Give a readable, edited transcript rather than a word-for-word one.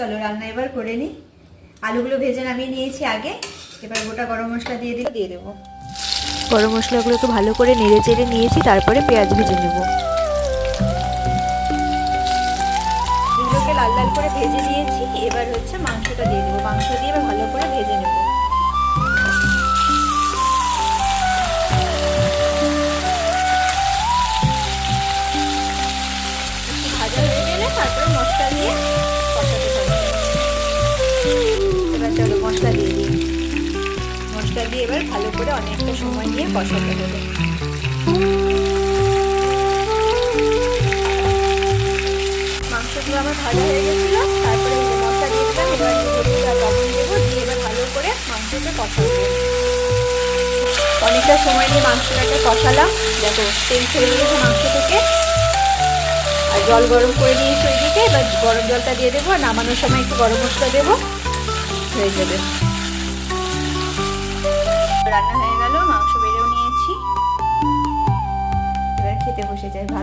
চলো রান্না এবার করে নিই। আলুগুলো ভেজে নামিয়ে নিয়েছি আগে। এবার গোটা গরম মশলা দিয়ে দেবো। গরম মশলাগুলোকে ভালো করে নেড়ে চেড়ে নিয়েছি, তারপরে পেঁয়াজ ভেজে নেব। এগুলোকে লাল লাল করে ভেজে নিয়েছি। এবার হচ্ছে মাংসটা দিয়ে দেবো। মাংস দিয়ে এবার ভালো করে ভেজে নেব। ভাজা হয়ে গেলে তারপরে মশলা দিয়ে কষাতে থাকবে। এবার চলো মশলা দিয়ে দিই। মশলা দিয়ে এবার ভালো করে অনেকটা সময় নিয়ে কষাতে হবে। মাংসগুলো আমার ভাজা হয়ে গেছিলো, তারপরে মশলা দিয়ে দিলাম। এবার হলুদ আর লবণ দেবো, দিয়ে এবার ভালো করে মাংসটা কষাবো। অনেকটা সময় নিয়ে মাংসটাকে কষালাম। দেখো তেল ছেড়ে দিয়েছে মাংস থেকে, আর জল গরম করে দিয়েছি ওইদিকে। এবার গরম জলটা দিয়ে দেবো, আর নামানোর সময় একটু গরম মশলা দেবো, হয়ে যাবে। রান্না হয়ে গেল, মাংস বেড়েও নিয়েছি। এবার খেতে বসে যাই। ভাত